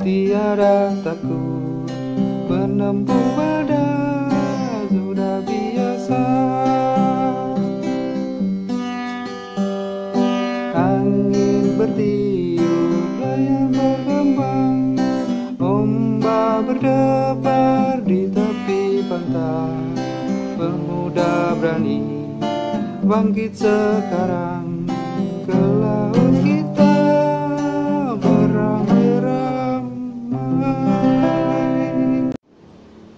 tiada takut menempuh badai, sudah biasa. Angin bertiup, layang berkembang, ombak berdebar di tepi pantai. Pemuda berani bangkit sekarang, ke laut kita beramai-ramai.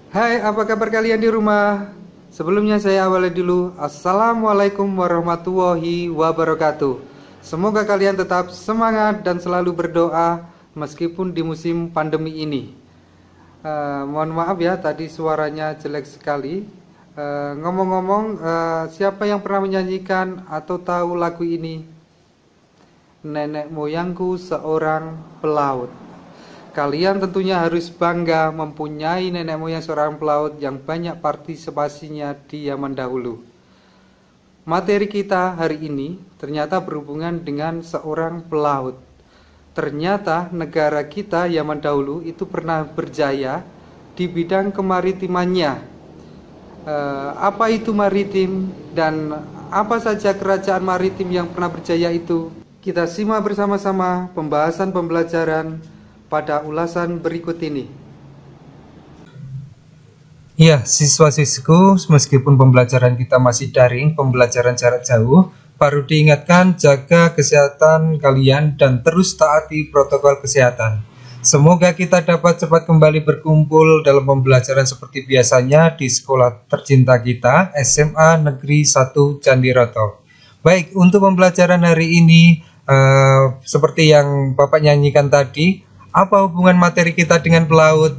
Hai, apa kabar kalian di rumah? Sebelumnya saya awali dulu. Assalamualaikum warahmatullahi wabarakatuh. Semoga kalian tetap semangat dan selalu berdoa meskipun di musim pandemi ini. Mohon maaf ya, tadi suaranya jelek sekali. Ngomong-ngomong, siapa yang pernah menyanyikan atau tahu lagu ini? Nenek moyangku seorang pelaut. Kalian tentunya harus bangga mempunyai nenek moyang seorang pelaut yang banyak partisipasinya di zaman dahulu. Materi kita hari ini ternyata berhubungan dengan seorang pelaut. Ternyata negara kita zaman dahulu itu pernah berjaya di bidang kemaritimannya. Apa itu maritim dan apa saja kerajaan maritim yang pernah berjaya itu? Kita simak bersama-sama pembahasan pembelajaran pada ulasan berikut ini. Ya, siswa-siswiku, meskipun pembelajaran kita masih daring, pembelajaran jarak jauh, perlu diingatkan jaga kesehatan kalian dan terus taati protokol kesehatan. Semoga kita dapat cepat kembali berkumpul dalam pembelajaran seperti biasanya di sekolah tercinta kita, SMA Negeri 1 Candiroto. Baik, untuk pembelajaran hari ini, seperti yang Bapak nyanyikan tadi, apa hubungan materi kita dengan pelaut?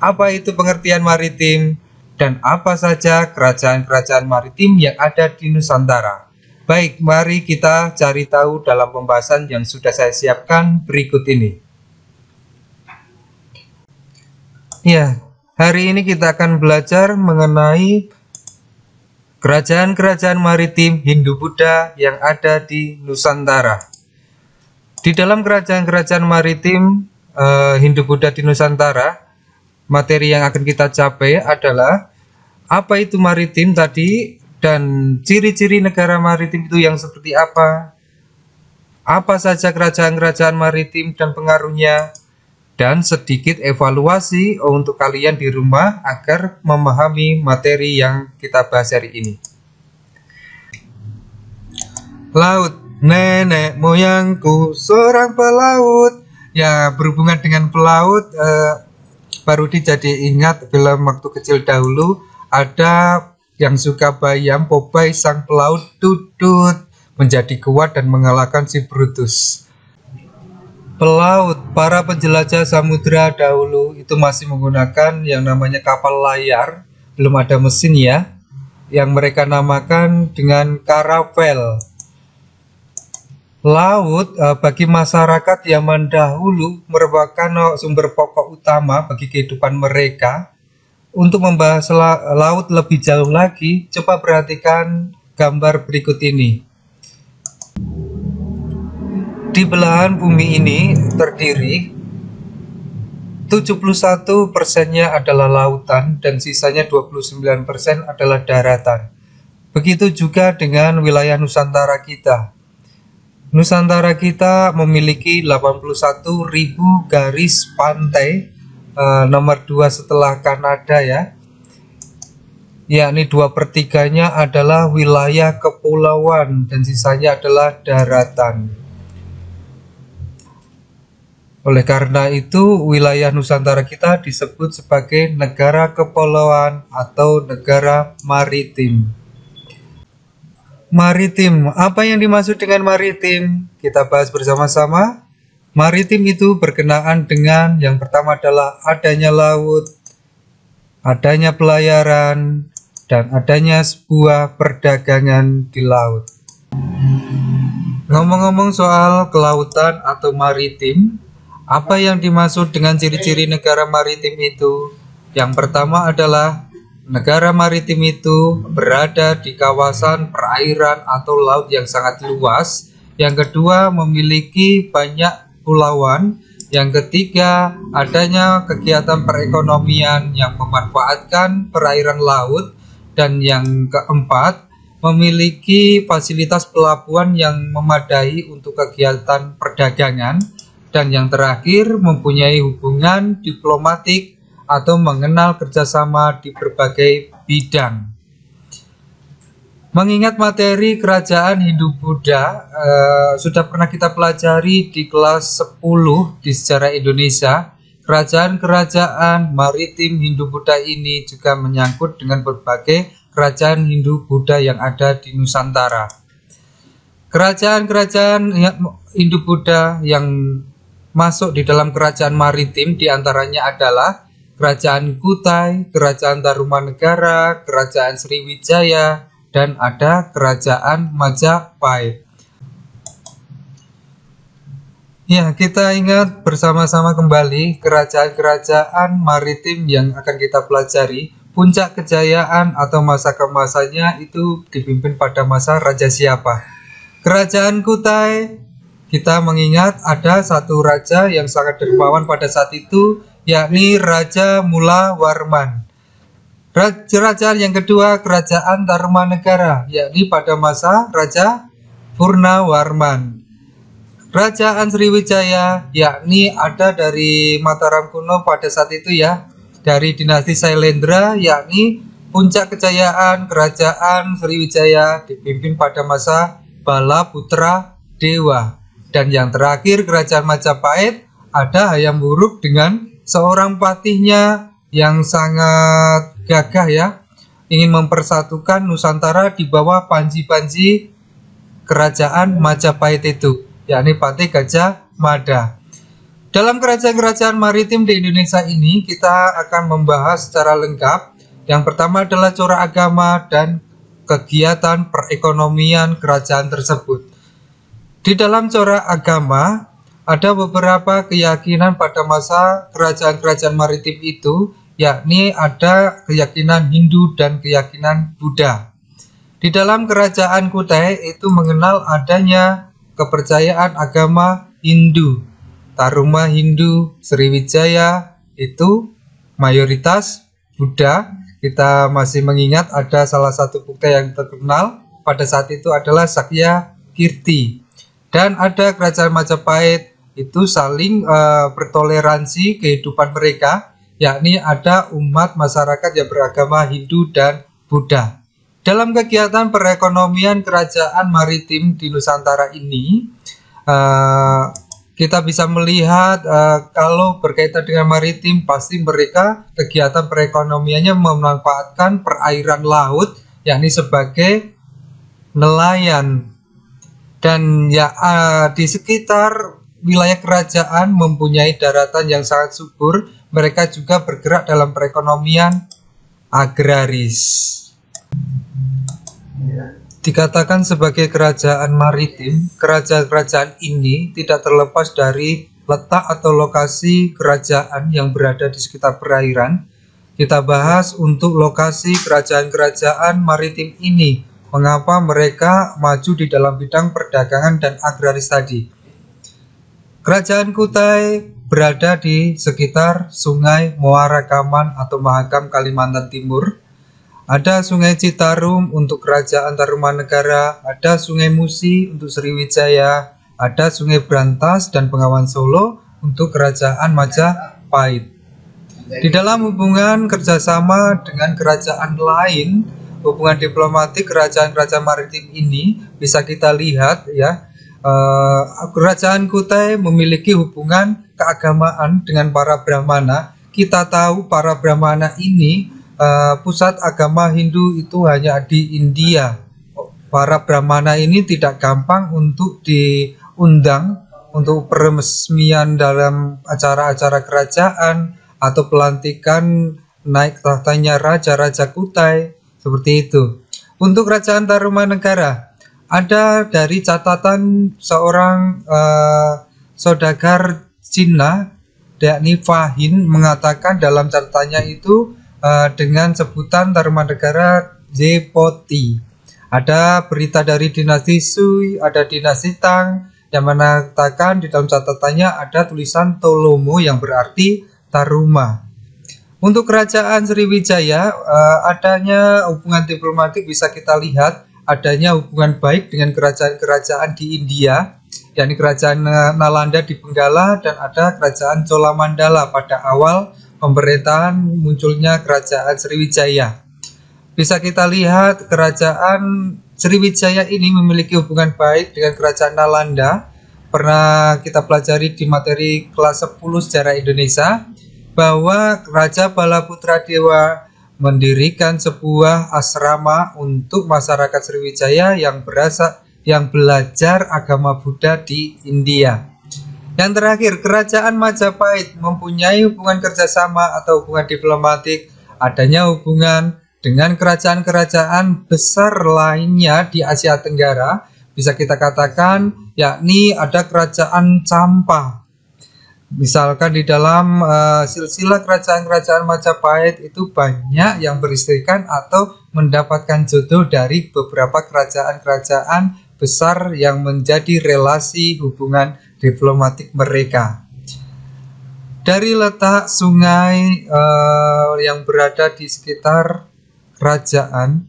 Apa itu pengertian maritim? Dan apa saja kerajaan-kerajaan maritim yang ada di Nusantara? Baik, mari kita cari tahu dalam pembahasan yang sudah saya siapkan berikut ini. Ya, hari ini kita akan belajar mengenai kerajaan-kerajaan maritim Hindu-Buddha yang ada di Nusantara. Di dalam kerajaan-kerajaan maritim Hindu-Buddha di Nusantara, materi yang akan kita capai adalah apa itu maritim tadi dan ciri-ciri negara maritim itu yang seperti apa saja kerajaan-kerajaan maritim dan pengaruhnya, dan sedikit evaluasi untuk kalian di rumah agar memahami materi yang kita bahas hari ini. Laut, nenek moyangku seorang pelaut. Ya, berhubungan dengan pelaut, baru jadi ingat film waktu kecil dahulu ada yang suka bayam, Popeye sang pelaut Tutut menjadi kuat dan mengalahkan si Brutus. Pelaut, para penjelajah samudra dahulu itu masih menggunakan yang namanya kapal layar, belum ada mesin ya, yang mereka namakan dengan karavel. Laut bagi masyarakat zaman dahulu merupakan sumber pokok utama bagi kehidupan mereka. Untuk membahas laut lebih jauh lagi, coba perhatikan gambar berikut ini. Di belahan bumi ini terdiri 71%-nya adalah lautan dan sisanya 29% adalah daratan. Begitu juga dengan wilayah Nusantara kita. Nusantara kita memiliki 81.000 garis pantai, nomor 2 setelah Kanada ya. Yakni 2/3-nya adalah wilayah kepulauan dan sisanya adalah daratan. Oleh karena itu, wilayah Nusantara kita disebut sebagai negara kepulauan atau negara maritim. Maritim, apa yang dimaksud dengan maritim? Kita bahas bersama-sama. Maritim itu berkenaan dengan yang pertama adalah adanya laut, adanya pelayaran, dan adanya sebuah perdagangan di laut. Ngomong-ngomong soal kelautan atau maritim, apa yang dimaksud dengan ciri-ciri negara maritim itu? Yang pertama adalah negara maritim itu berada di kawasan perairan atau laut yang sangat luas. Yang kedua, memiliki banyak kepulauan. Yang ketiga, adanya kegiatan perekonomian yang memanfaatkan perairan laut. Dan yang keempat, memiliki fasilitas pelabuhan yang memadai untuk kegiatan perdagangan. Dan yang terakhir, mempunyai hubungan diplomatik atau mengenal kerjasama di berbagai bidang. Mengingat materi kerajaan Hindu-Buddha sudah pernah kita pelajari di kelas 10 di sejarah Indonesia, kerajaan-kerajaan maritim Hindu-Buddha ini juga menyangkut dengan berbagai kerajaan Hindu-Buddha yang ada di Nusantara. Kerajaan-kerajaan Hindu-Buddha yang masuk di dalam kerajaan maritim diantaranya adalah Kerajaan Kutai, Kerajaan Tarumanegara, Kerajaan Sriwijaya, dan ada Kerajaan Majapahit. Ya, kita ingat bersama-sama kembali kerajaan-kerajaan maritim yang akan kita pelajari. Puncak kejayaan atau masa keemasannya itu dipimpin pada masa Raja siapa? Kerajaan Kutai, kita mengingat ada satu raja yang sangat dermawan pada saat itu, yakni Raja Mula Warman. Kerajaan yang kedua, Kerajaan Tarumanegara, yakni pada masa Raja Purnawarman. Kerajaan Sriwijaya, yakni ada dari Mataram kuno pada saat itu ya, dari dinasti Sailendra, yakni puncak kejayaan Kerajaan Sriwijaya dipimpin pada masa Balaputra Dewa. Dan yang terakhir Kerajaan Majapahit, ada Hayam Wuruk dengan seorang patihnya yang sangat gagah ya, ingin mempersatukan Nusantara di bawah panji-panji Kerajaan Majapahit itu, yakni Patih Gajah Mada. Dalam kerajaan-kerajaan maritim di Indonesia ini kita akan membahas secara lengkap. Yang pertama adalah corak agama dan kegiatan perekonomian kerajaan tersebut. Di dalam corak agama ada beberapa keyakinan pada masa kerajaan-kerajaan maritim itu, yakni ada keyakinan Hindu dan keyakinan Buddha. Di dalam kerajaan Kutai itu mengenal adanya kepercayaan agama Hindu. Taruma Hindu, Sriwijaya itu mayoritas Buddha. Kita masih mengingat ada salah satu bukti yang terkenal pada saat itu adalah Sakya Kirti. Dan ada kerajaan Majapahit itu saling bertoleransi kehidupan mereka, yakni ada umat masyarakat yang beragama Hindu dan Buddha. Dalam kegiatan perekonomian kerajaan maritim di Nusantara ini, kita bisa melihat kalau berkaitan dengan maritim, pasti mereka kegiatan perekonomiannya memanfaatkan perairan laut, yakni sebagai nelayan. Dan ya di sekitar wilayah kerajaan mempunyai daratan yang sangat subur, mereka juga bergerak dalam perekonomian agraris. Dikatakan sebagai kerajaan maritim, kerajaan-kerajaan ini tidak terlepas dari letak atau lokasi kerajaan yang berada di sekitar perairan. Kita bahas untuk lokasi kerajaan-kerajaan maritim ini, mengapa mereka maju di dalam bidang perdagangan dan agraris tadi. Kerajaan Kutai berada di sekitar Sungai Muara Kaman atau Mahakam, Kalimantan Timur. Ada Sungai Citarum untuk Kerajaan Tarumanegara, ada Sungai Musi untuk Sriwijaya, ada Sungai Brantas dan Bengawan Solo untuk Kerajaan Majapahit. Di dalam hubungan kerjasama dengan kerajaan lain, hubungan diplomatik kerajaan-kerajaan maritim ini bisa kita lihat ya. Kerajaan Kutai memiliki hubungan keagamaan dengan para Brahmana. Kita tahu para Brahmana ini pusat agama Hindu itu hanya di India. Para Brahmana ini tidak gampang untuk diundang untuk peresmian dalam acara-acara kerajaan atau pelantikan naik tahtanya Raja Kutai, seperti itu. Untuk Kerajaan Tarumanegara, ada dari catatan seorang saudagar Cina, yakni Fahin, mengatakan dalam catatannya itu dengan sebutan Tarumanegara Jepoti. Ada berita dari dinasti Sui, ada dinasti Tang, yang mengatakan di dalam catatannya ada tulisan Tolomo yang berarti Taruma. Untuk kerajaan Sriwijaya, adanya hubungan diplomatik bisa kita lihat adanya hubungan baik dengan kerajaan-kerajaan di India, yakni kerajaan Nalanda di Benggala, dan ada kerajaan Cholamandala pada awal pemerintahan munculnya kerajaan Sriwijaya. Bisa kita lihat kerajaan Sriwijaya ini memiliki hubungan baik dengan kerajaan Nalanda. Pernah kita pelajari di materi kelas 10 sejarah Indonesia bahwa Raja Balaputra Dewa mendirikan sebuah asrama untuk masyarakat Sriwijaya yang belajar agama Buddha di India. Yang terakhir, kerajaan Majapahit mempunyai hubungan kerjasama atau hubungan diplomatik, adanya hubungan dengan kerajaan-kerajaan besar lainnya di Asia Tenggara. Bisa kita katakan yakni ada kerajaan Champa. Misalkan di dalam silsilah kerajaan-kerajaan Majapahit itu banyak yang beristrikan atau mendapatkan jodoh dari beberapa kerajaan-kerajaan besar yang menjadi relasi hubungan diplomatik mereka. Dari letak sungai yang berada di sekitar kerajaan,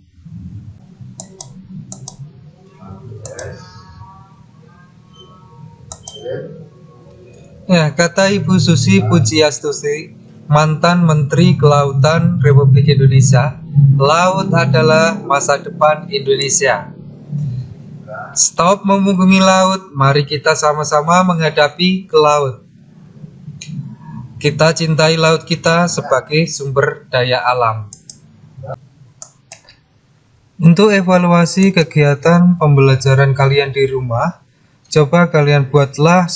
ya, kata Ibu Susi Pujiastuti, mantan Menteri Kelautan Republik Indonesia, laut adalah masa depan Indonesia. Stop memunggungi laut, mari kita sama-sama menghadapi ke laut. Kita cintai laut kita sebagai sumber daya alam. Untuk evaluasi kegiatan pembelajaran kalian di rumah, coba kalian buatlah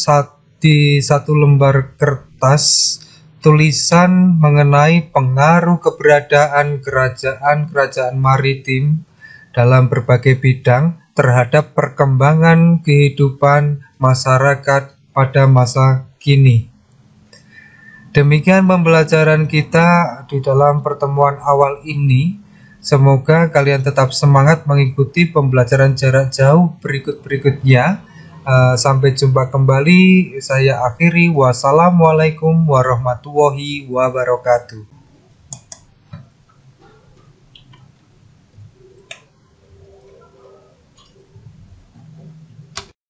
di satu lembar kertas tulisan mengenai pengaruh keberadaan kerajaan-kerajaan maritim dalam berbagai bidang terhadap perkembangan kehidupan masyarakat pada masa kini. Demikian pembelajaran kita di dalam pertemuan awal ini. Semoga kalian tetap semangat mengikuti pembelajaran jarak jauh berikut-berikutnya. Sampai jumpa kembali. Saya akhiri. Wassalamualaikum warahmatullahi wabarakatuh.